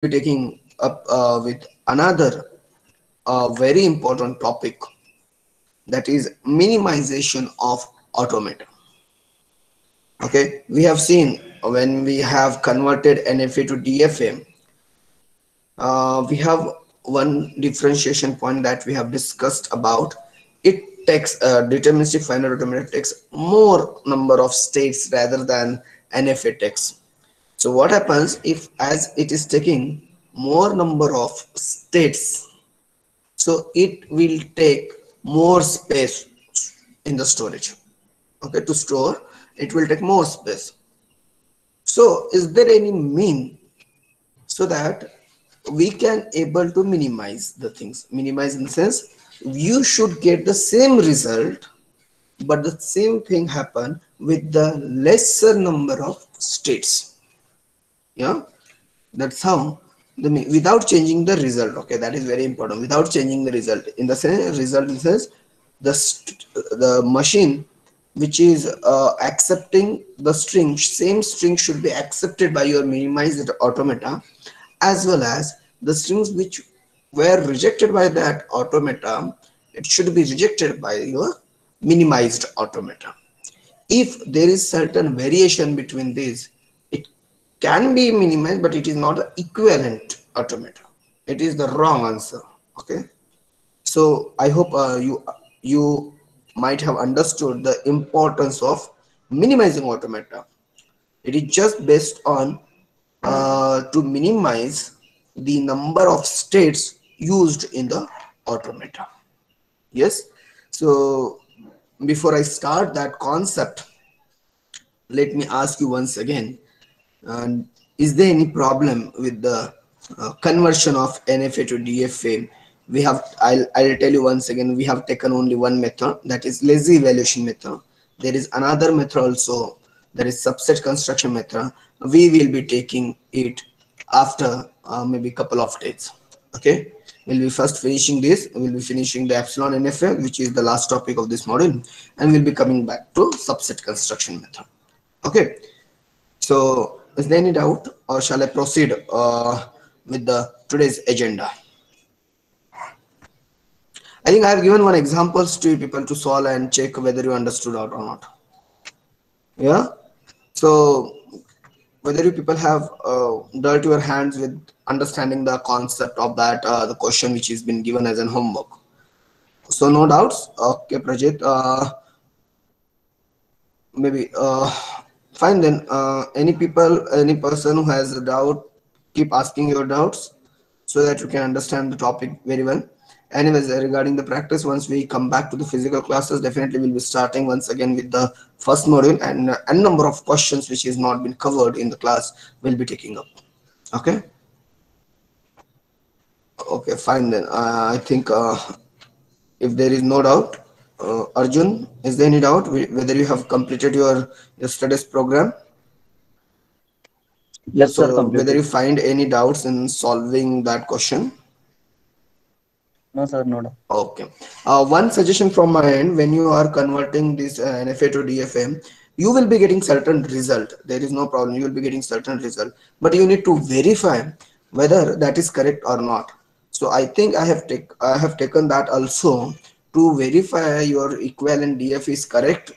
be taking up with another very important topic, that is minimization of automata. Okay, we have seen when we have converted NFA to DFA, we have one differentiation point that we have discussed about. It takes deterministic finite automata takes more number of states rather than NFA takes. So what happens if, as it is taking more number of states, so it will take more space in the storage. Okay, to store it will take more space. So is there any mean so that we can able to minimize the things? Minimize in the sense you should get the same result, but the same thing happen with the lesser number of states. Yeah, that's how the without changing the result. Okay, that is very important. Without changing the result, in the same result says the machine which is accepting the string, same string should be accepted by your minimized automata, as well as the strings which were rejected by that automata, it should be rejected by your minimized automata. If there is certain variation between these, it can be minimized, but it is not the equivalent automata. It is the wrong answer. Okay, so I hope you might have understood the importance of minimizing automata. It is just based on to minimize the number of states used in the automata. Yes, so before I start that concept, let me ask you once again, and is there any problem with the conversion of NFA to DFA? We have, I'll tell you once again, we have taken only one method, that is lazy evaluation method. There is another method also, that is subset construction method. We will be taking it after maybe couple of days. Okay, we'll be first finishing this, we'll be finishing the epsilon NFA, which is the last topic of this module, and we'll be coming back to subset construction method. Okay, so is there any doubt, or shall I proceed with the today's agenda? I think I have given one examples to you people to solve and check whether you understood or not. Yeah. So whether you people have dirt your hands with understanding the concept of that the question which has been given as an homework. So no doubts. Okay, Prajit. Maybe fine then. Any people, any person who has a doubt, keep asking your doubts so that you can understand the topic very well. Anyways, regarding the practice, once we come back to the physical classes, definitely we'll be starting once again with the first module, and a number of questions which is not been covered in the class will be taking up. Okay. Okay, fine then. I think if there is no doubt, Arjun, is there any doubt whether you have completed your studies program? Yes, sir, So whether completed. you find any doubts in solving that question? No, sir, no doubt. Okay. One suggestion from my end: when you are converting this NFA to DFM, you will be getting certain result. There is no problem. You will be getting certain result, but you need to verify whether that is correct or not. So I think I have taken that also to verify your equivalent DF is correct.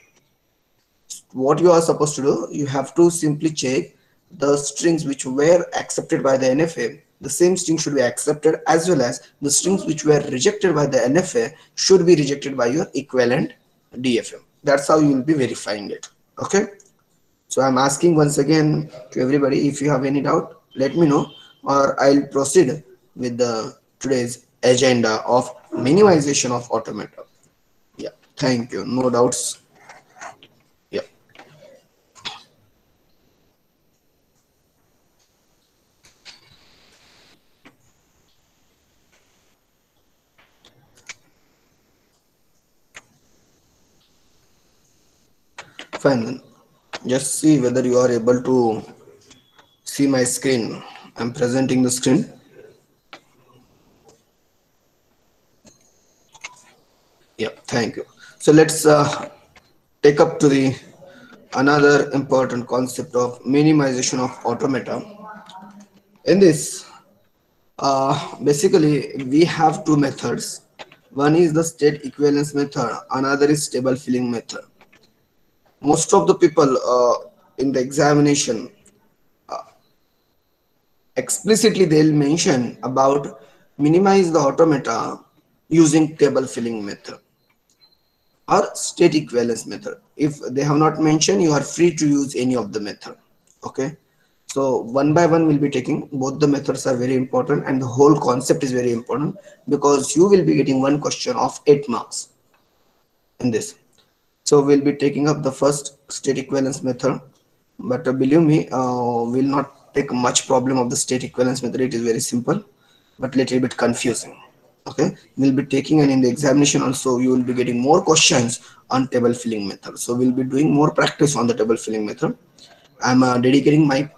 What you are supposed to do, you have to simply check the strings which were accepted by the NFA. The same string should be accepted, as well as the strings which were rejected by the NFA should be rejected by your equivalent DFM. That's how you will be verifying it. Okay, so I'm asking once again to everybody, if you have any doubt, let me know, or I'll proceed with the today's agenda of minimization of automata. Yeah, thank you. No doubts. Yeah. Fine then. Just see whether you are able to see my screen. I'm presenting the screen. Yeah, thank you. So let's take up to the another important concept of minimization of automata. In this, Basically, we have two methods. One is the state equivalence method, another is table filling method. Most of the people in the examination explicitly they'll mention about minimize the automata using table filling method or state equivalence method. If they have not mentioned, you are free to use any of the method. Okay. So one by one we'll be taking, both the methods are very important and the whole concept is very important because you will be getting one question of 8 marks in this. So we'll be taking up the first state equivalence method, but believe me, we'll not take much problem of the state equivalence method. It is very simple, but little bit confusing. Okay, we'll be taking, and in the examination also you will be getting more questions on table filling method. So we'll be doing more practice on the table filling method. I'm dedicating my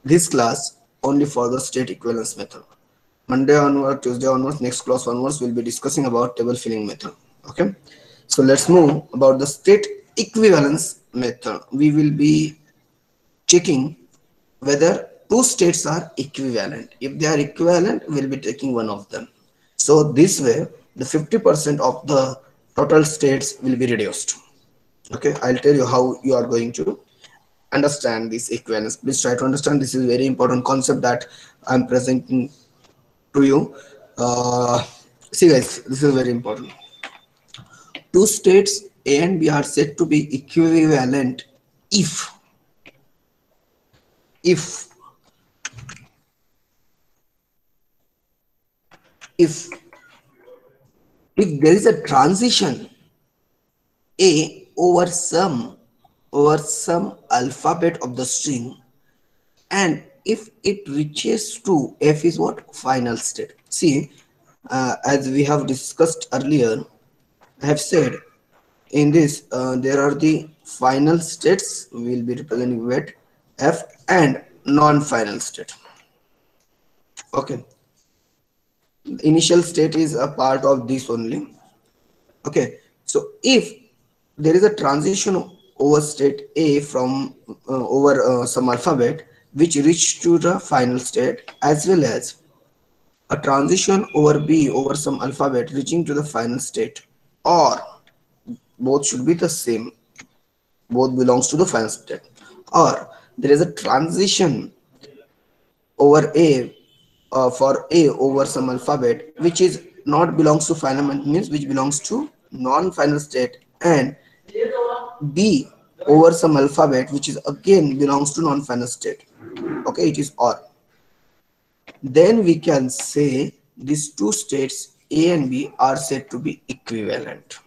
this class only for the state equivalence method. Monday onward, Tuesday onwards, next class onwards, we'll be discussing about table filling method. Okay, so let's move about the state equivalence method. We will be checking whether two states are equivalent. If they are equivalent, we'll be taking one of them. So this way, the 50% of the total states will be reduced. Okay, I'll tell you how you are going to understand this equivalence. Please try to understand. This is very important concept that I'm presenting to you. See guys, this is very important. Two states A and B are said to be equivalent if if if if there is a transition A over some alphabet of the string, and if it reaches to F is what final state. See, as we have discussed earlier, I have said in this there are the final states will be representing with F and non-final state. Okay, initial state is a part of this only. Okay, so if there is a transition over state A from over some alphabet which reach to the final state, as well as a transition over B over some alphabet reaching to the final state, or both should be the same, both belongs to the final state, or there is a transition over A for A over some alphabet which is not belongs to final, means which belongs to non-final state, and B over some alphabet which is again belongs to non-final state. Okay, it is or. Then we can say these two states A and B are said to be equivalent.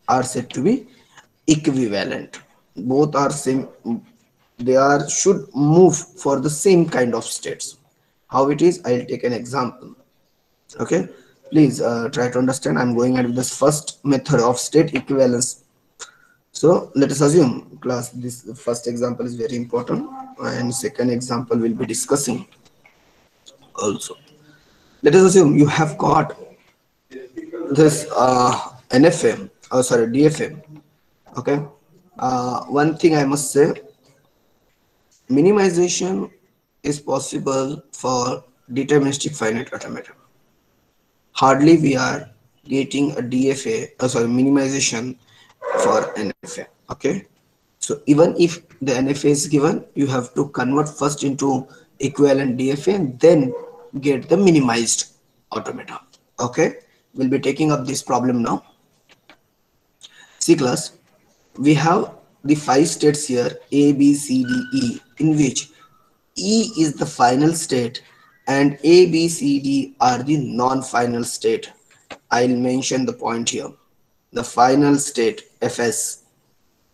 Are said to be equivalent. Both are same. They are should move for the same kind of states. How it is? I'll take an example. Okay, please try to understand. I'm going at this first method of state equivalence. So let us assume class this first example is very important, and second example we'll be discussing also. Let us assume you have got this NFM, oh sorry, DFM. Okay, one thing I must say, minimization is possible for deterministic finite automata. Hardly we are getting a DFA, sorry, minimization for NFA. Okay, so even if the NFA is given, you have to convert first into equivalent DFA and then get the minimized automata. Okay, we'll be taking up this problem now. See class, we have the 5 states here A, B, C, D, E, in which E is the final state and A, B, C, D are the non-final state. I'll mention the point here. The final state Fs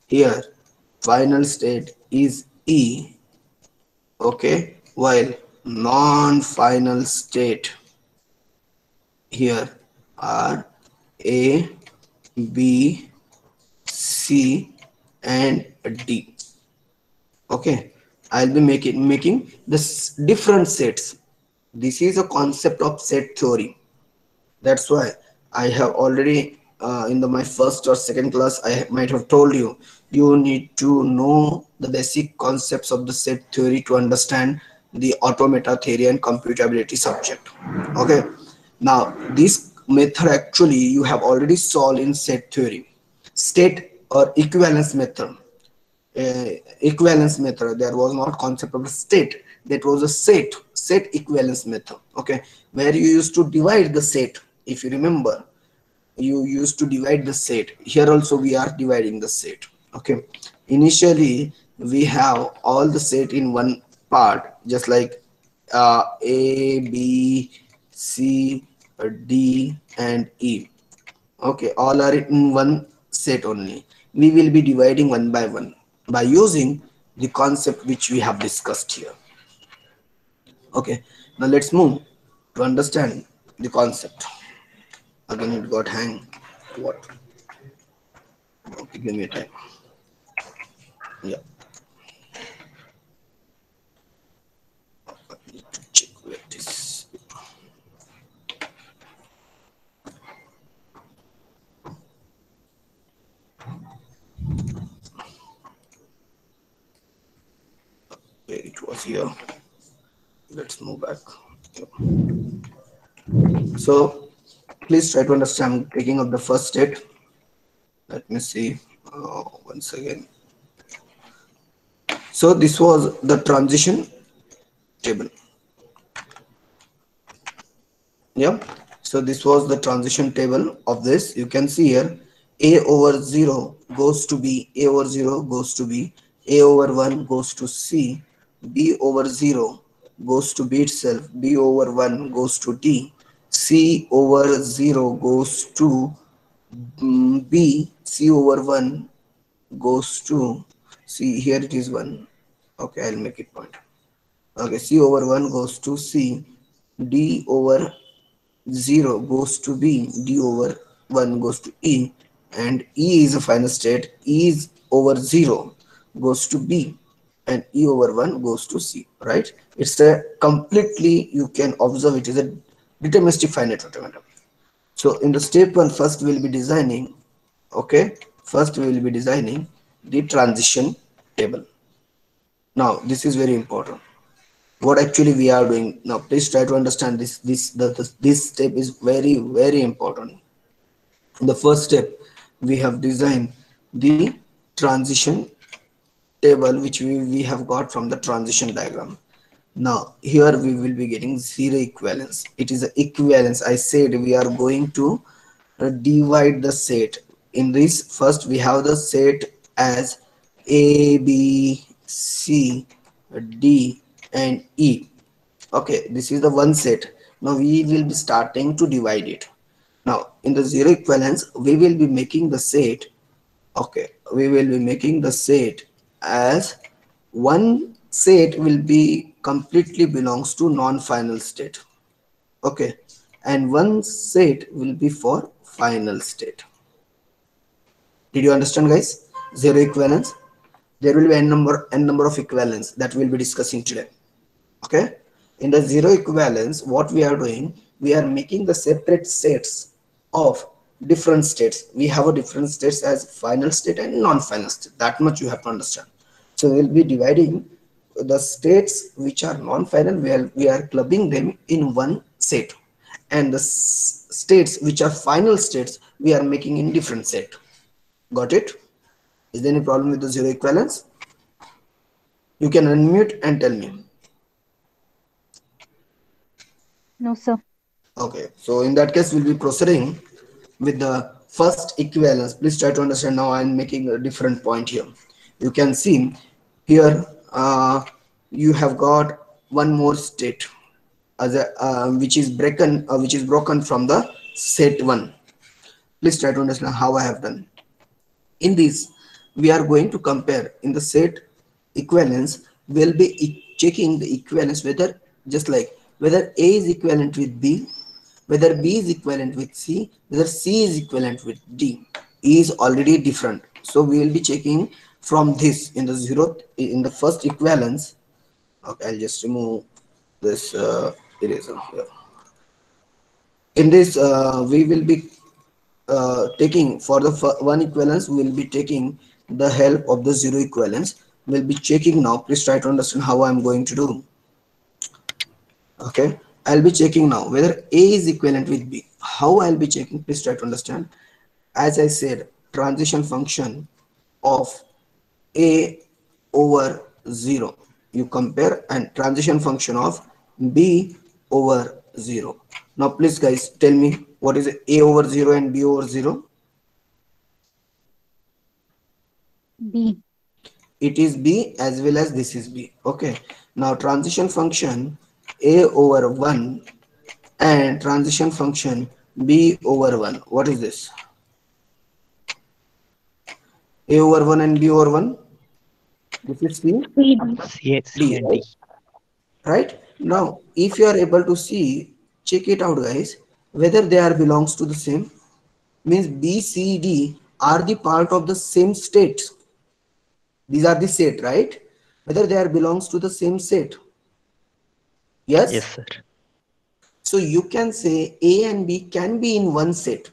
here, final state is E. Okay, while non-final state here are A, B, C and D. Okay, I'll be making this different sets. This is a concept of set theory. That's why I have already in my first or second class I might have told you need to know the basic concepts of the set theory to understand the automata theory and computability subject. Okay, now this method actually you have already solved in set theory, state or equivalence method. Equivalence method, there was not concept of state, that was a set equivalence method. Okay, where you used to divide the set. If you remember, you used to divide the set. Here also we are dividing the set. Okay, initially we have all the set in one part, just like A, B, C, D and E. Okay, all are in one set only. We will be dividing one by one by using the concept which we have discussed here. Okay, now let's move to understand the concept. Again it got hang. What? Okay, give me a time. Yeah, I need to check where this. Where it was here. Let's move back. So please try to understand. I'm taking up the first state. Let me see once again. So this was the transition table. Yeah, so this was the transition table of this. You can see here a over 0 goes to b, a over 0 goes to b, a over 1 goes to c, b over 0 goes to b itself, b over 1 goes to d, c over 0 goes to b, c over 1 goes to, see here it is 1. Okay, I'll make it point. Okay, c over 1 goes to c, d over 0 goes to b, d over 1 goes to e, and e is a final state. E is over 0 goes to b, and e over 1 goes to c, right? It's a completely, you can observe it is a deterministic finite automata. So in the step 1, first we will be designing, okay, first we will be designing the transition table. Now this is very important, what actually we are doing. Now please try to understand this step is very important. In the first step we have designed the transition table which we have got from the transition diagram. Now here we will be getting zero equivalence. It is a equivalence. I said we are going to divide the set. In this, first we have the set as A, B, C, D and E. Okay, this is the one set. Now we will be starting to divide it. Now in the zero equivalence we will be making the set. Okay, we will be making the set as one set will be completely belongs to non-final state. Okay, and one set will be for final state. Did you understand, guys? Zero equivalence. There will be n number of equivalence that we'll be discussing today. Okay, in the zero equivalence, what we are doing, we are making the separate sets of different states. We have a different states as final state and non-final state. That much you have to understand. So we'll be dividing the states which are non-final, we are clubbing them in one set, and the states which are final states we are making in different set. Got it? Is there any problem with the zero equivalence? You can unmute and tell me. No, sir. Okay, so in that case we'll be proceeding with the first equivalence. Please try to understand. Now I'm making a different point here. You can see here you have got one more state as a which is broken from the set 1. Please try to understand how I have done. In this we are going to compare in the set equivalence. We'll be checking the equivalence whether, just like whether A is equivalent with B, whether B is equivalent with C, whether C is equivalent with D. E is already different, so we will be checking from this in the in the first equivalence. Okay, I'll just remove this eraser here. In this we will be taking for the one equivalence, we will be taking the help of the zero equivalence. We'll be checking now. Please try to understand how I'm going to do. Okay, I'll be checking now whether A is equivalent with B. How I'll be checking? Please try to understand. As I said, transition function of A over 0. You compare, and transition function of B over 0. Now please guys tell me what is A over 0 and B over 0? B. It is B as well as this is B. Okay. Now transition function A over 1 and transition function B over 1. What is this? A over 1 and B over 1. This is C. C. C, C D, and right? D. Right? Now, if you are able to see, check it out, guys, whether they are belongs to the same. Means B, C, D are the part of the same state. These are the set, right? Whether they are belongs to the same set. Yes? Yes, sir. So you can say A and B can be in one set.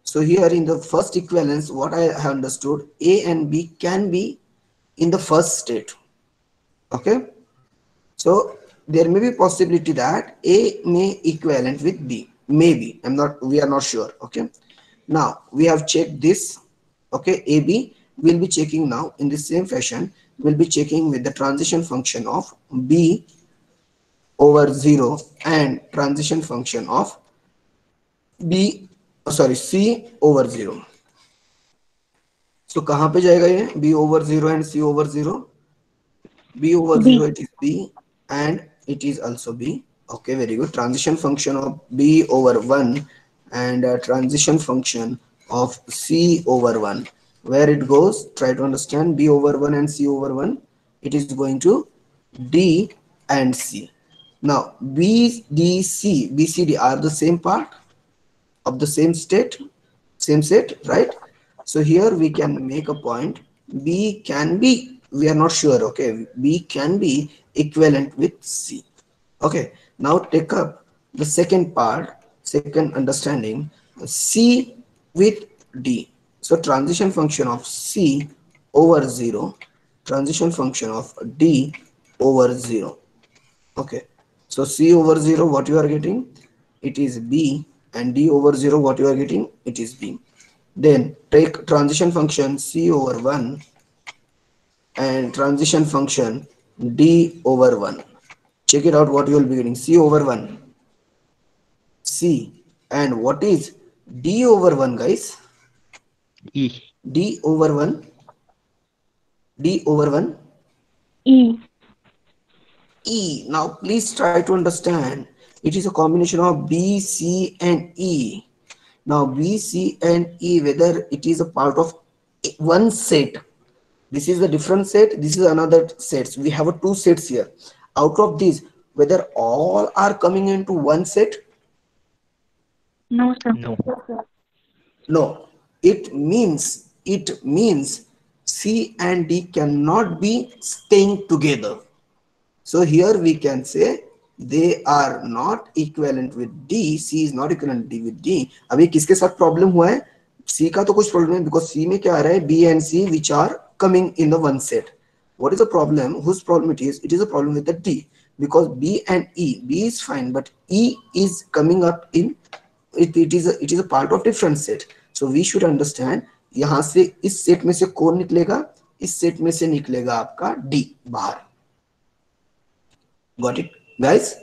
So here in the first equivalence, what I have understood, A and B can be in the first state. Okay. So there may be possibility that A may equivalent with B. Maybe. We are not sure. Okay. Now we have checked this. Okay. AB will be checking now in the same fashion. We'll be checking with the transition function of B over 0 and transition function of C over 0. So कहाँ पे जाएगा ये B over 0 and C over 0? B over 0 B. it is B and it is also B. Okay, very good. Transition function of B over 1 and transition function of C over 1. Where it goes, try to understand. B over 1 and C over 1. It is going to D and C. Now, B, D, C, B, C, D are the same part of the same state, same set, right? So here we can make a point. B can be, we are not sure, okay? B can be equivalent with C. Okay, now take up the second part, second understanding, C with D. So transition function of C over 0, transition function of D over 0. Okay, so C over 0, what you are getting? It is B, and D over 0, what you are getting? It is B. Then take transition function C over 1 and transition function D over 1. Check it out what you will be getting. C over 1. C. And what is D over 1, guys? E. D over 1. D over 1. E. E. Now please try to understand. It is a combination of B, C and E. Now B, C and E, whether it is a part of one set. This is a different set. This is another set. We have a two sets here. Out of these, whether all are coming into one set? No, sir. No. No. It means C and D cannot be staying together. So here we can say they are not equivalent with D. C is not equivalent with D. अभी किसके साथ problem हुआ है? C का तो कुछ problem नहीं, because C में क्या आ रहा है? B and C which are coming in the one set. What is the problem? Whose problem it is? It is a problem with the D, because B and E. B is fine, but E is coming up in it is a part of different set. So we should understand. यहाँ से इस set में से कौन निकलेगा? इस set में से निकलेगा आपका D बाहर. Got it, guys?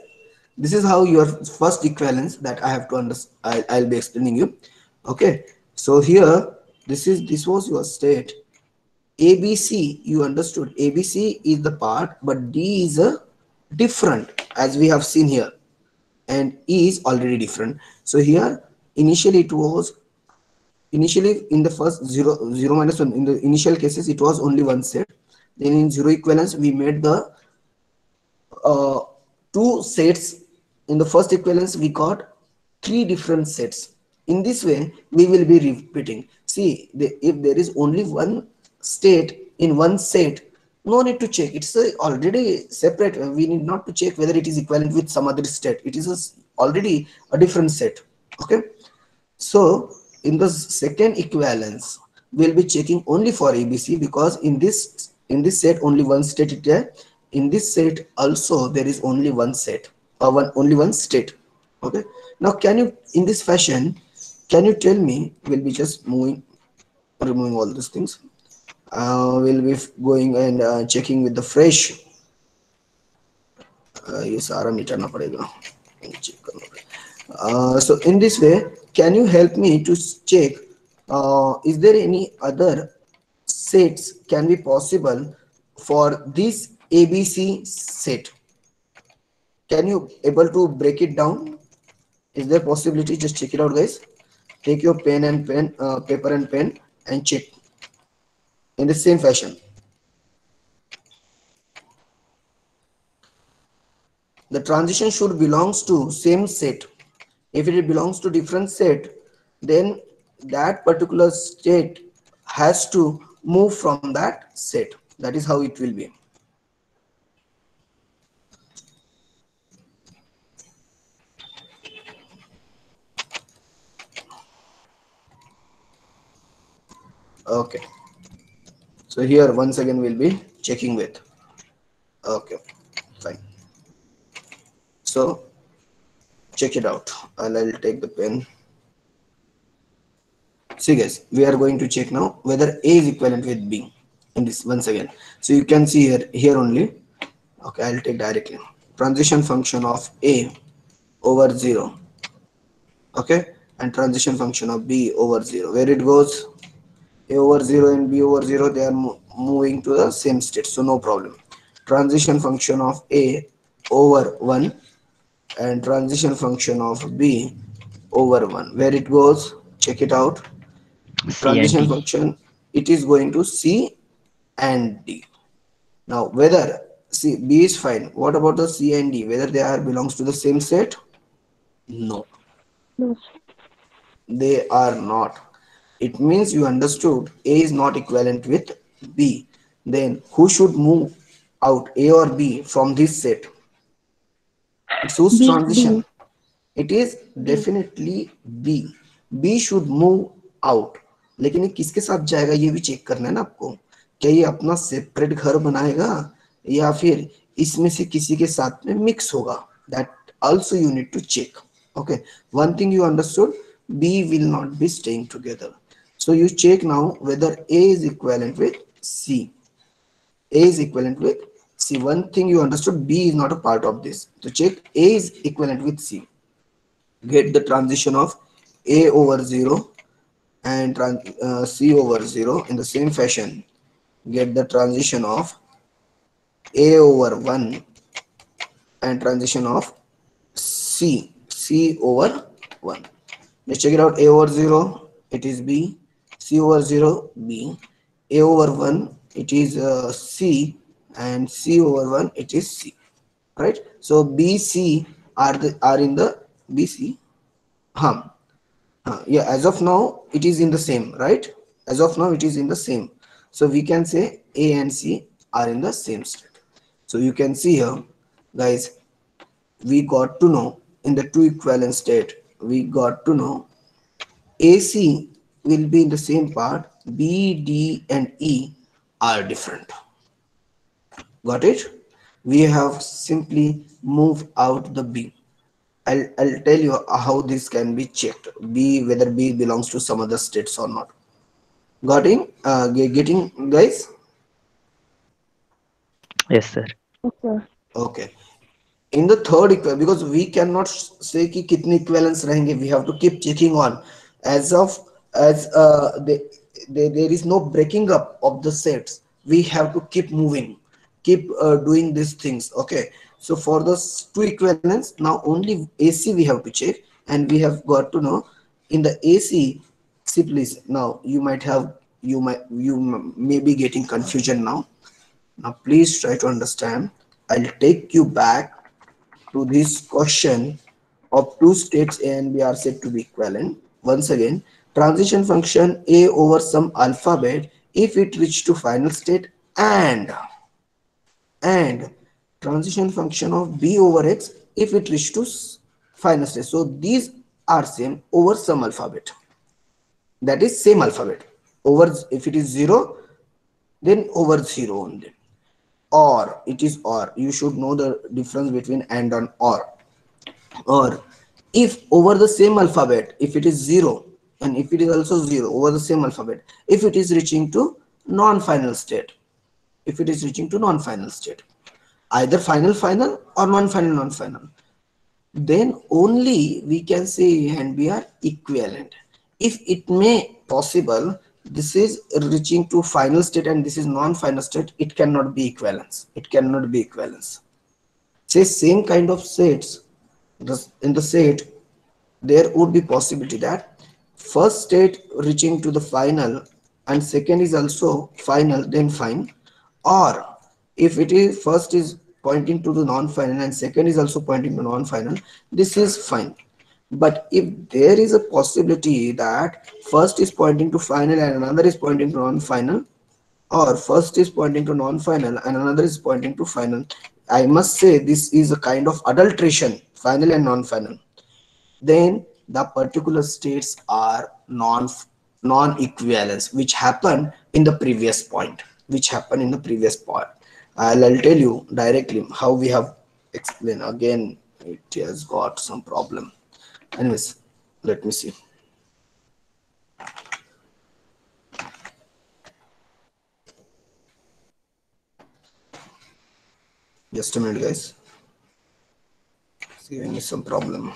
This is how your first equivalence that I have to understand. I'll be explaining you. Okay, so here this was your state. ABC, you understood. ABC is the part, but D is a different, as we have seen here, and E is already different. So here initially in the first 0 minus 1, in the initial cases it was only one set. Then in zero equivalence we made the two sets. In the first equivalence we got three different sets. In this way we will be repeating. See, if there is only one state in one set, no need to check. It's already separate. We need not to check whether it is equivalent with some other state. It is already a different set. Okay, so in the second equivalence we'll be checking only for ABC, because in this set only one state is there. In this set also there is only one set. only one state. Okay, now can you, in this fashion, can you tell me, we'll be just moving, removing all these things, we'll be going and checking with the fresh, ये सारा मिटाना पड़ेगा, check करना पड़ेगा. So in this way, can you help me to check, is there any other sets can be possible for this ABC set? Can you able to break it down? Is there possibility? Just check it out, guys. Take your paper and pen, and check in the same fashion. The transition should belongs to same set. If it belongs to different set, then that particular state has to move from that set. That is how it will be. Okay, so here once again we'll be checking with. Okay, fine. So check it out. I'll take the pen. See guys, we are going to check now whether A is equivalent with B in this once again. So you can see here only. Okay, I'll take directly transition function of A over 0. Okay, and transition function of B over 0. Where it goes, A over 0 and B over 0, they are moving to the same state, so no problem. Transition function of A over 1 and transition function of B over 1. Where it goes, check it out. C and Transition D. function, it is going to C and D. Now whether C, B is fine. What about the C and D? Whether they are belongs to the same set? No, No. they are not. It means you understood A is not equivalent with B. Then who should move out, A or B, from this set? It's whose B. transition? B. It is definitely B. B should move out. लेकिन ये किसके साथ जाएगा ये भी check करना है ना आपको. क्या ये अपना सेपरेट घर बनाएगा या फिर इसमें से किसी के साथ में मिक्स होगा? That also you need to check. Okay, one thing you understood, B will not be staying together. So you check now whether A is equivalent with C. A is equivalent with C. One thing you understood, B is not a part of this. So check A is equivalent with C. Get the transition of A over 0 and C over 0 in the same fashion. Get the transition of A over 1 and transition of C over 1. Let's check it out. A over 0, it is B. C over 0, B. A over 1, it is C, and C over 1, it is C. Right? So B, C are in the BC. Yeah, as of now it is in the same, right? As of now it is in the same. So we can say A and C are in the same state. So you can see here, guys, we got to know in the two equivalent state, we got to know AC will be in the same part, B, D and E are different. Got it? We have simply moved out the B. I'll tell you how this can be checked. B, whether B belongs to some other states or not. Got it? Getting, guys? Yes, sir. Okay. Okay. In the third equivalent, because we cannot say कि कितने equivalents रहेंगे, we have to keep checking on. As there is no breaking up of the sets, we have to keep moving, keep doing these things. Okay, so for the two equivalents, now only AC we have to check, and we have got to know in the AC. See please, now you may be getting confusion now. Now please try to understand. I'll take you back to this question of two states A and B are said to be equivalent. Once again, transition function A over some alphabet if it reach to final state, and transition function of B over X if it reach to final state. So these are same over some alphabet. That is same alphabet. Over, if it is 0, then over 0 only. Or it is or. You should know the difference between and or. Or if over the same alphabet, if it is 0 and if it is also 0 over the same alphabet, if it is reaching to non-final state, if it is reaching to non-final state, either final final or non-final non-final, then only we can say A and B are equivalent. If it may possible, this is reaching to final state and this is non-final state, it cannot be equivalence. It cannot be equivalence. Say same kind of sets, in the set, there would be possibility that first state reaching to the final and second is also final, then fine. Or if it is first is pointing to the non-final and second is also pointing to non-final, this is fine. But if there is a possibility that first is pointing to final and another is pointing to non-final, or first is pointing to non-final and another is pointing to final, I must say this is a kind of adulteration, final and non-final. Then the particular states are non-equivalence, which happened in the previous point, I'll tell you directly how we have explained. Again, it has got some problem. Anyways, let me see. Just a minute, guys. It's giving me some problem.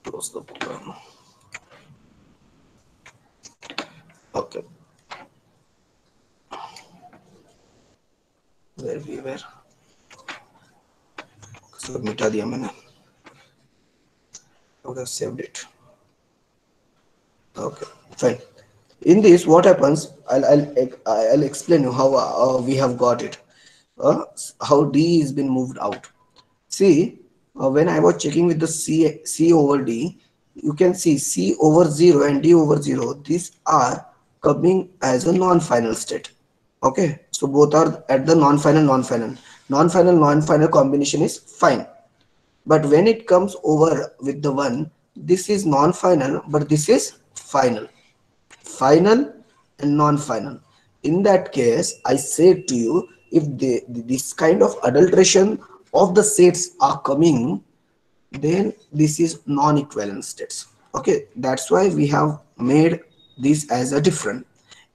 Close the program. Okay. Where we were. So मिटा दिया मैंने. I would have saved it. Okay, fine. In this, what happens? I'll explain you how we have got it. How D has been moved out. See, when I was checking with the C over D, you can see C over 0 and D over 0. These are coming as a non-final state. Okay, so both are at the non-final combination is fine. But when it comes over with the one, this is non-final, but this is final and non-final. In that case, I said to you, if this kind of adulteration of the sets are coming, then this is non-equivalent states. Okay, that's why we have made this as a different.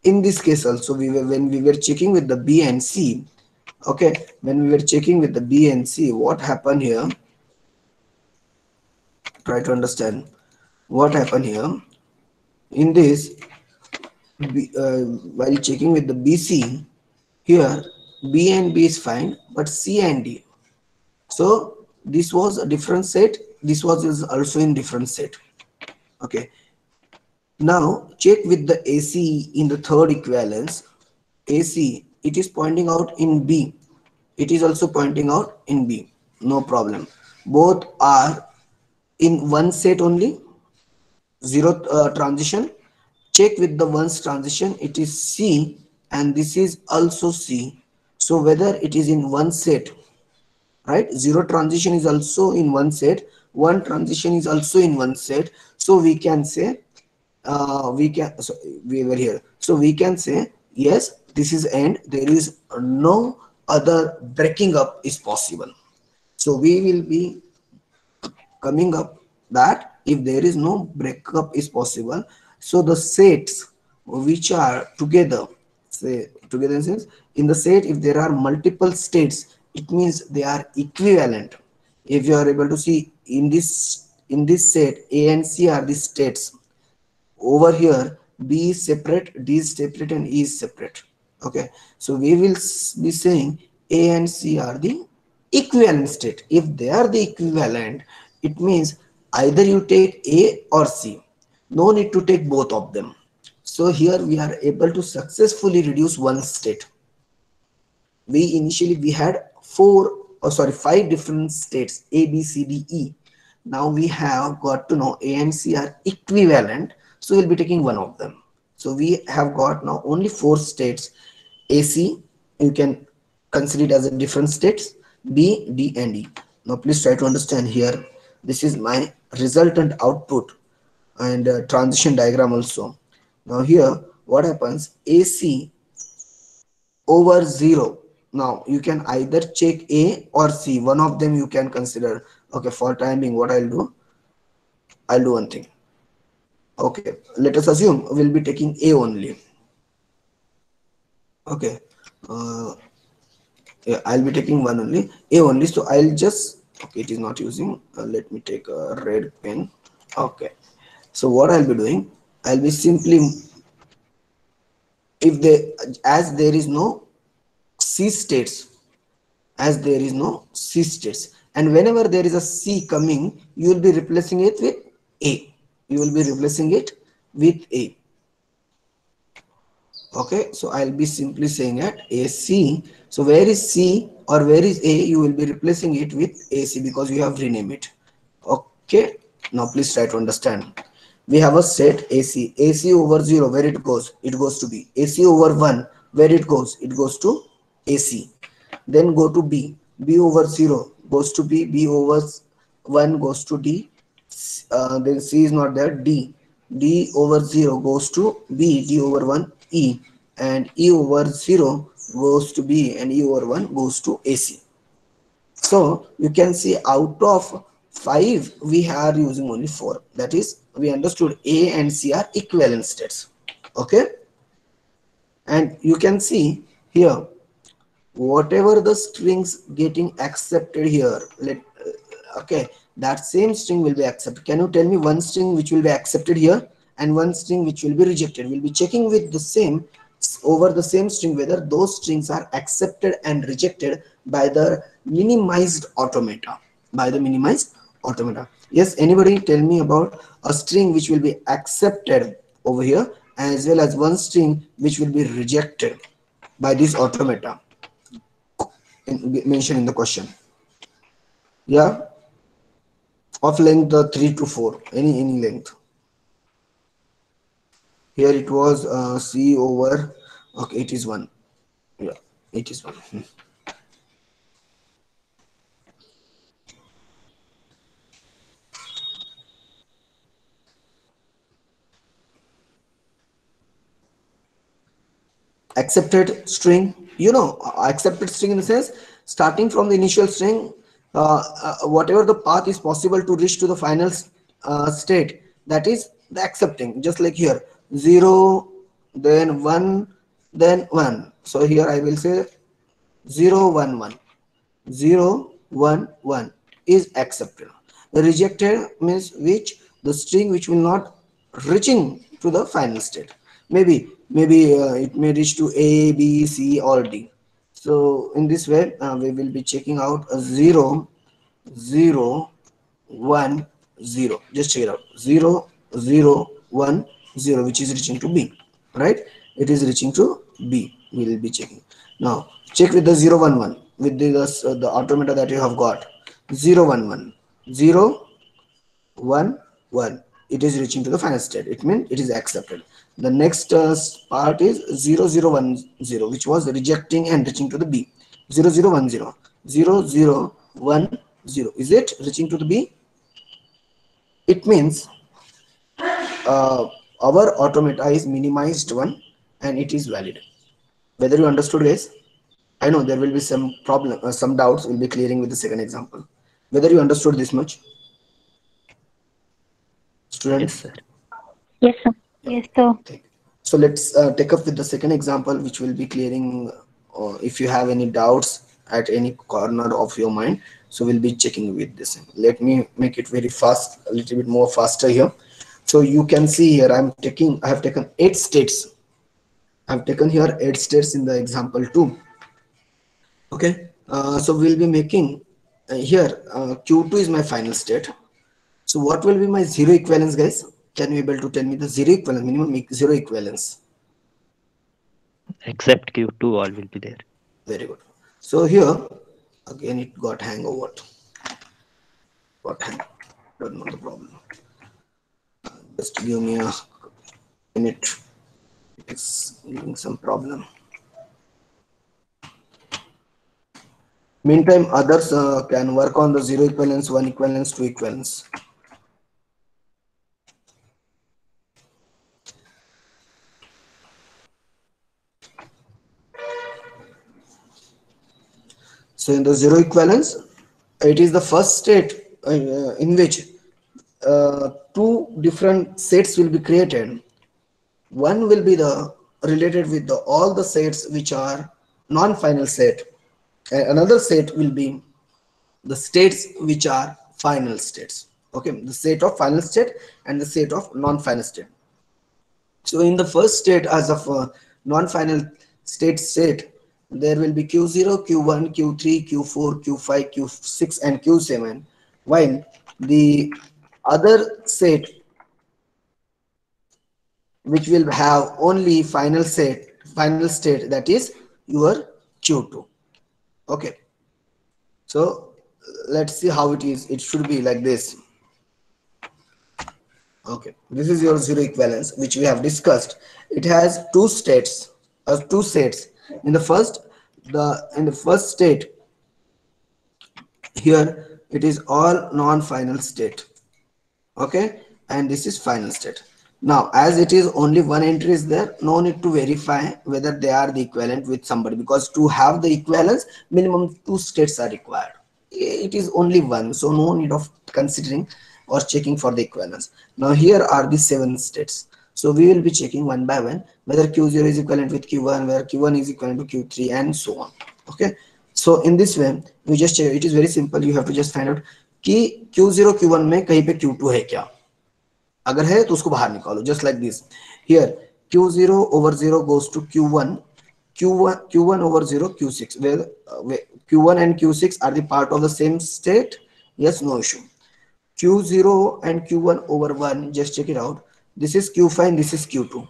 In this case also, when we were checking with the B and C, okay, when we were checking with the B and C, what happened here? Try to understand what happened here. In this, while checking with the BC, here B and B is fine, but C and D. So this was a different set. This was also in different set. Okay. Now check with the AC in the third equivalence. AC, it is pointing out in B. It is also pointing out in B. No problem. Both are in one set only. Zero transition. Check with the ones transition, it is C and this is also C. So whether it is in one set, right? Zero transition is also in one set, one transition is also in one set. So we can say we were here. So we can say yes, this is end. There is no other breaking up is possible. So we will be coming up that if there is no breakup is possible, so the sets which are together, say together in sense, in the set if there are multiple states, it means they are equivalent. If you are able to see in this set, A and C are the states. Over here B is separate, D is separate and E is separate. Okay, so we will be saying A and C are the equivalent state. If they are the equivalent, it means either you take A or C. No need to take both of them. So here we are able to successfully reduce one state. We had five different states, A, B, C, D, E. Now we have got to know A and C are equivalent. So we'll be taking one of them. So we have got now only four states. AC, you can consider it as a different states. B, D, and E. Now please try to understand here. This is my resultant output and transition diagram also. Now here what happens, AC over 0. Now you can either check A or C, one of them you can consider. Okay, for time being, what I'll do one thing. Okay, let us assume we'll be taking A only. Okay, uh, yeah, I'll be taking one only, A only. So I'll just, okay, it is not using, let me take a red pen. Okay, so what I'll be doing, I'll be simply, if they, as there is no C states, as there is no C states, and whenever there is a C coming, you will be replacing it with A. You will be replacing it with A. Okay, so I'll be simply saying at AC. So where is C or where is A, you will be replacing it with AC because you have renamed it. Okay, now please try to understand. We have a set AC. AC over 0, where it goes to B. AC over 1, where it goes to AC. Then go to B. B over 0 goes to B. B over 1 goes to D. Then C is not there. D. D over 0 goes to B. D over 1 E. And E over 0 goes to B. And E over 1 goes to AC. So you can see out of 5 we are using only 4. That is, we understood A and C are equivalent states. Okay, and you can see here whatever the strings getting accepted here, okay, that same string will be accepted. Can you tell me one string which will be accepted here and one string which will be rejected? We'll be checking with the same, over the same string, whether those strings are accepted and rejected by the minimized automata, Yes, anybody tell me about a string which will be accepted over here as well as one string which will be rejected by this automata mentioned in the question? Yeah, of length 3 to 4, any length. Here it was C over, okay, it is 1. Yeah, it is 1. Accepted string, accepted string in the sense, starting from the initial string, whatever the path is possible to reach to the final state, that is the accepting. Just like here, 0, then 1, then 1. So here I will say 0 1 1, 0 1 1 is accepted. The rejected means which, the string which will not reaching to the final state. Maybe it may reach to A, B, C or D. So in this way we will be checking out a 0 0 1 0. Just check it out, 0 0 1 0, which is reaching to B, right? It is reaching to B. We will be checking. Now check with the 0 1 1 with the automata that you have got. 0 1 1 0 1 1, it is reaching to the final state. It means it is accepted. The next part is 0 0 1 0, which was rejecting and reaching to the B. 0 0 1 0, 0 0 1 0, is it reaching to the B? It means our automata is minimized one and it is valid. Whether you understood, guys? I know there will be some problem, some doubts will be clearing with the second example. Whether you understood this much, Yes, students? sir. Yes, sir. Yeah. Yes, sir. So let's take up with the second example, which will be clearing if you have any doubts at any corner of your mind. So we'll be checking with this. Let me make it very fast, a little bit more faster here. So you can see here I have taken 8 states. I've taken here 8 states in the example 2. Okay, so we'll be making here Q2 is my final state. So what will be my zero equivalence, guys? Can you able to tell me the zero equivalence, minimum zero equivalence? Except Q2, all will be there. Very good. So here again it got hang or what? Got hang. Don't know the problem. Just give me a minute. It's giving some problem. Meantime, others can work on the zero equivalence, one equivalence, two equivalence. So in the zero equivalence, it is the first state in which two different sets will be created. One will be the related with the all the sets which are non-final set, and another set will be the states which are final states. Okay, the set of final state and the set of non-final state. So in the first state, as of non-final state set, there will be Q0, Q1, Q3, Q4, Q5, Q6, and Q7. While the other set, which will have only final state, that is your Q2. Okay. So let's see how it is. It should be like this. Okay, this is your zero equivalence, which we have discussed. It has two states, two sets. In the first state, here it is all non-final state. Okay, and this is final state. Now, as it is only one entry is there, no need to verify whether they are the equivalent with somebody, because to have the equivalence, minimum two states are required. It is only one, so no need of considering or checking for the equivalence. Now here are the 7 states. So we will be checking one by one whether Q0 is equivalent with Q1, where Q1 is equivalent to Q3, and so on. Okay, so in this way we just check. It is very simple. You have to just find out कि Q0 Q1 में कहीं पे Q2 है क्या. अगर है तो उसको बाहर निकालो. Just like this. Here Q0 over 0 goes to Q1. Q1 over 0 Q6, where Q1 and Q6 are the part of the same state. Yes, no issue. Q0 and Q1 over 1, just check it out. This is Q5 and this is Q2.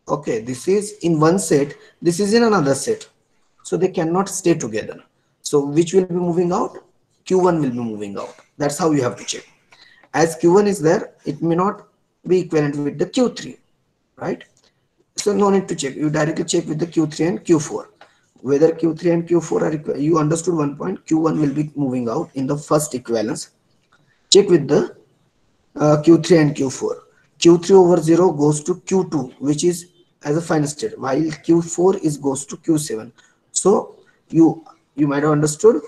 Okay, this is in one set, this is in another set. So they cannot stay together. So which will be moving out? Q1 will be moving out. That's how you have to check. As Q1 is there, it may not be equivalent with the Q3, right? So no need to check. You directly check with the Q3 and Q4. Whether Q3 and Q4 are equal. You understood one point. Q1 will be moving out in the first equivalence. Check with the Q3 and Q4. Q3 over 0 goes to Q2, which is as a final state, while Q4 is goes to Q7. So you might have understood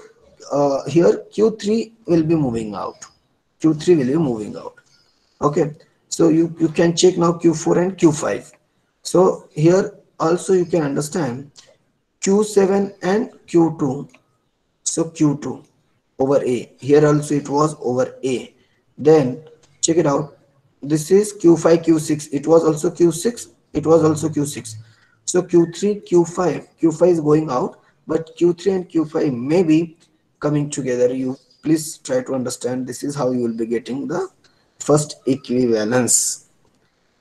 here Q3 will be moving out. Q3 will be moving out. Okay, so you can check now Q4 and Q5. So here also you can understand Q7 and Q2. So Q2 over A. Here also it was over A. Then check it out. This is Q5, Q6. It was also Q6. It was also Q6. So Q3, Q5. Q5 is going out, but Q3 and Q5 may be coming together. You please try to understand. This is how you will be getting the first equivalence.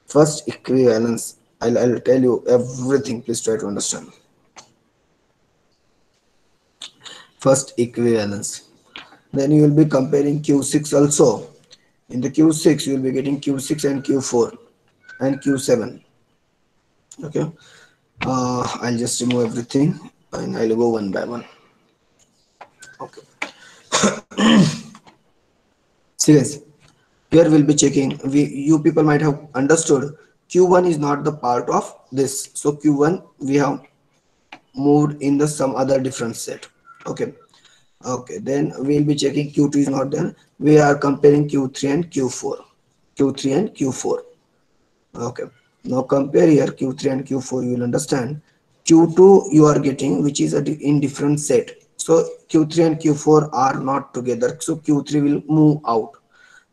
First equivalence. I'll tell you everything. Please try to understand. First equivalence. Then you will be comparing Q6 also. In the Q6 you will be getting Q6 and Q4 and Q7. Okay, I'll just remove everything and I'll go one by one. Okay. Serious. Here we'll be checking. You people might have understood Q1 is not the part of this. So Q1 we have moved in the some other different set. Okay. Okay, then we'll be checking Q2 is not there. We are comparing Q3 and Q4. Q3 and Q4. Okay, now compare here Q3 and Q4. You will understand Q2 you are getting, which is in different set. So Q3 and Q4 are not together. So Q3 will move out.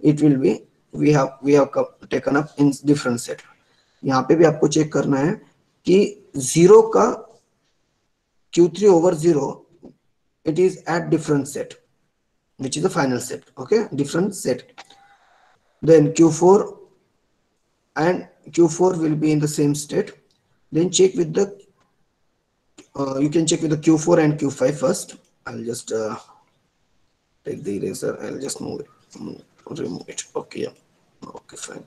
It will be we have taken up in different set. यहाँ पे भी आपको check करना है कि 0 का Q3 over 0. It is at different set, which is the final set. Okay, different set. Then Q4 and Q4 will be in the same state. Then check with the you can check with the Q4 and Q5 first. I'll just take the eraser. I'll just remove it. Okay, yeah. Okay, fine.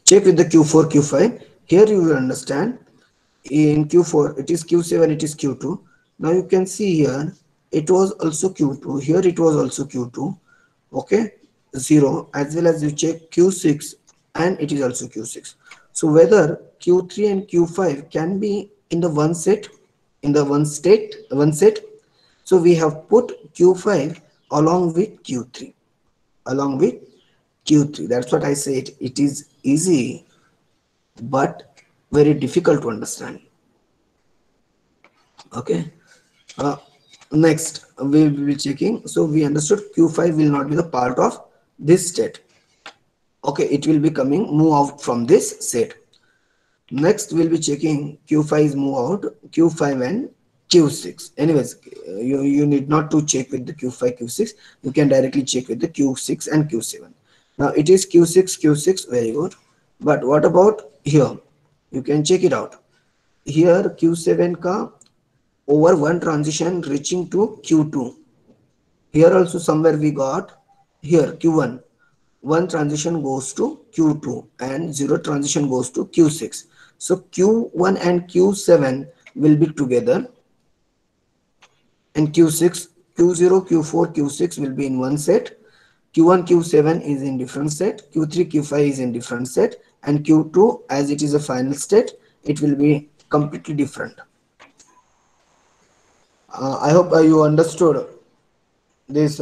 Check with the Q4, Q5. Here you will understand in Q4 it is Q7, it is Q2. Now you can see here it was also Q2. Here it was also Q2. Okay, 0, as well as you check Q6 and it is also Q6. So whether Q3 and Q5 can be in the one set, in the one set. So we have put Q5 along with Q3, along with Q3. That's what I said. It is easy, but very difficult to understand. Okay. Uh, Next, we will be checking. So we understood Q5 will not be the part of this state. Okay, it will be coming, move out from this set. Next, we'll be checking Q5 is move out, Q5 and Q6. Anyways, you need not to check with the Q5, Q6. You can directly check with the Q6 and Q7. Now it is Q6, Q6, very good. But what about here? You can check it out. Here Q7 ka over one transition reaching to Q2. Here also somewhere we got here Q1. One transition goes to Q2 and zero transition goes to Q6. So Q1 and Q7 will be together, and Q6, Q0, Q4, Q6 will be in one set. Q1, Q7 is in different set. Q3, Q5 is in different set, and Q2, as it is a final state, it will be completely different. I hope you understood this.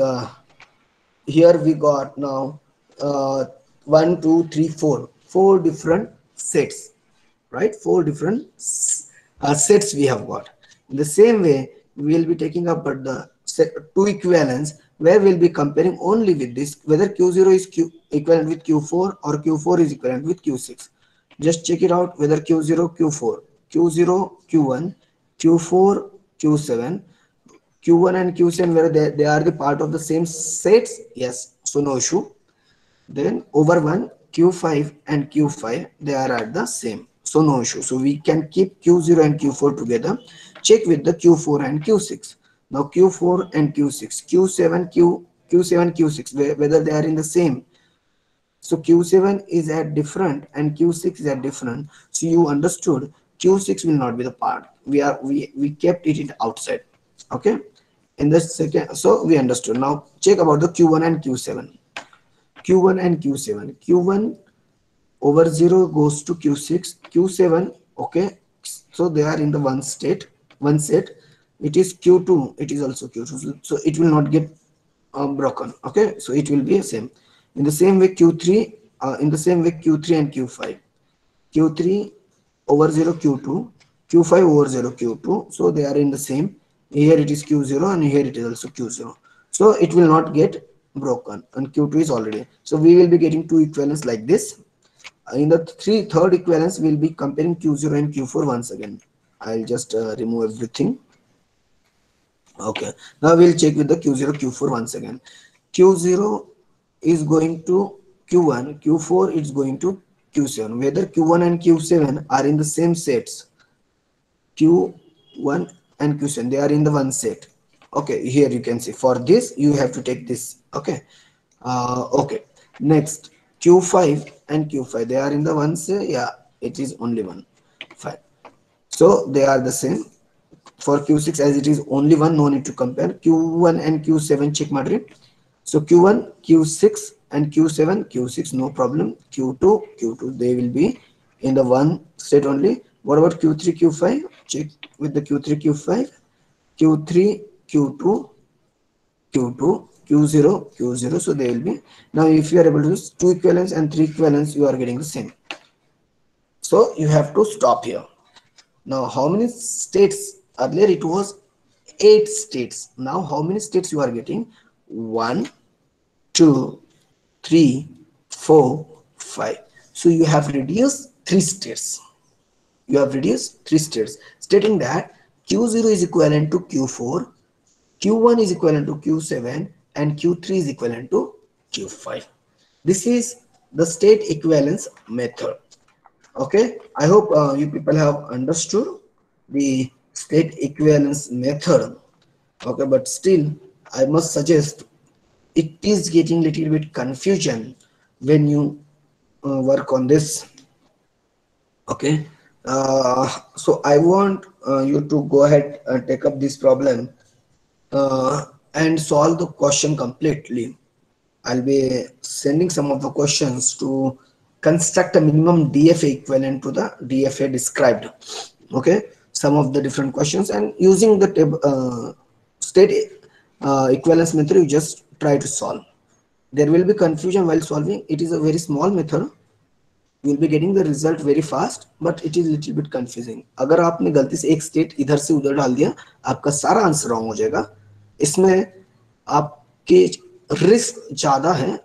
Here we got now 1, 2, 3, 4, 4 different sets, right? 4 different sets we have got. In the same way, we will be taking up the set, two equivalents where we'll be comparing only with this, whether Q0 is equivalent with Q4 or Q4 is equivalent with Q6. Just check it out whether Q0, Q4, Q0, Q1, Q4, Q7, Q1 and Q7, where they are the part of the same sets. Yes, so no issue. Then over one, Q5 and Q5, they are at the same, so no issue. So we can keep Q0 and Q4 together. Check with the Q4 and Q6. Now Q4 and Q6, Q7, Q6, whether they are in the same. So Q7 is at different and Q6 is at different. So you understood Q6 will not be the part. We kept it outside. Okay. In the second, so we understood. Now check about the Q1 and Q7. Q1 and Q7. Q1 over 0 goes to Q6. Q7, okay. So they are in the one set. It is Q2. It is also Q2. So it will not get broken. Okay. So it will be the same. In the same way Q3. In the same way Q3 and Q5. Q3 over 0 Q2. Q5 over 0 Q2. So they are in the same. Here it is Q0 and here it is also Q0. So it will not get broken, and Q2 is already. So we will be getting two equivalents like this. In the third equivalence, we will be comparing Q0 and Q4 once again. I'll just remove everything. Okay. Now we'll check with the Q0, Q4 once again. Q0 is going to Q1, Q4 is going to Q7. Whether Q1 and Q7 are in the same sets. Q1 and Q7, they are in the one set. Okay, here you can see for this you have to take this. Okay. Okay, next Q5 and Q5, they are in the one set. Yeah, it is only one. Fine, so they are the same. For Q6, as it is only one, no need to compare. Q1 and Q7 check madrid. So Q1, Q6 and Q7, Q6 no problem. Q2, they will be in the one set only. What about Q3, Q5? Check with the Q3, Q5, Q3, Q2, Q2, Q0, Q0. So they will be. Now if you are able to use two equivalents and three equivalents, you are getting the same. So you have to stop here. Now how many states? Earlier it was 8 states. Now how many states you are getting? 1, 2, 3, 4, 5. So you have reduced 3 states. You have reduced 3 states, stating that Q0 is equivalent to Q4, Q1 is equivalent to Q7, and Q3 is equivalent to Q5. This is the state equivalence method. Okay, I hope you people have understood the state equivalence method. Okay, but still I must suggest it is getting little bit confusion when you work on this. Okay, so I want you to go ahead and take up this problem and solve the question completely. I'll be sending some of the questions to construct a minimum DFA equivalent to the DFA described. Okay, some of the different questions, and using the state equivalence method, you just try to solve. There will be confusion while solving. It is a very small method. You will be getting the result very fast, but it is little bit confusing. अगर आपने गलती से एक state इधर से उधर डाल दिया, आपका सारा आंसर रॉन्ग हो जाएगा. इसमें आपके रिस्क ज़्यादा है.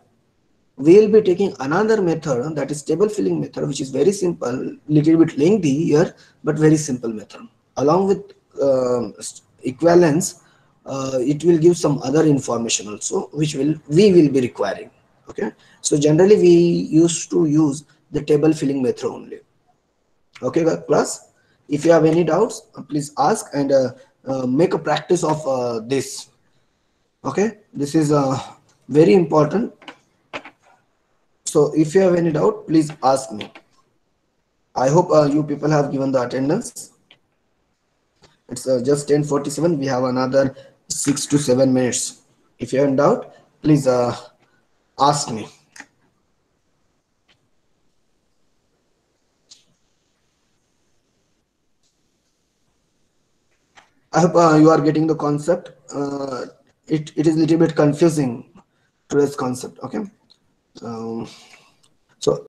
We will be taking another method, that is table filling method, which is very simple, little bit lengthy here, but very simple method. Along with equivalence, it will give some other information also, which we will be requiring. Okay, so generally we used to use the table filling method only. Okay class, if you have any doubts, please ask, and make a practice of this. Okay, this is very important. So if you have any doubt, please ask me. I hope you people have given the attendance. It's just 10:47. We have another 6 to 7 minutes. If you have any doubt, please ask me. I hope you are getting the concept. It is a little bit confusing, today's concept. Okay.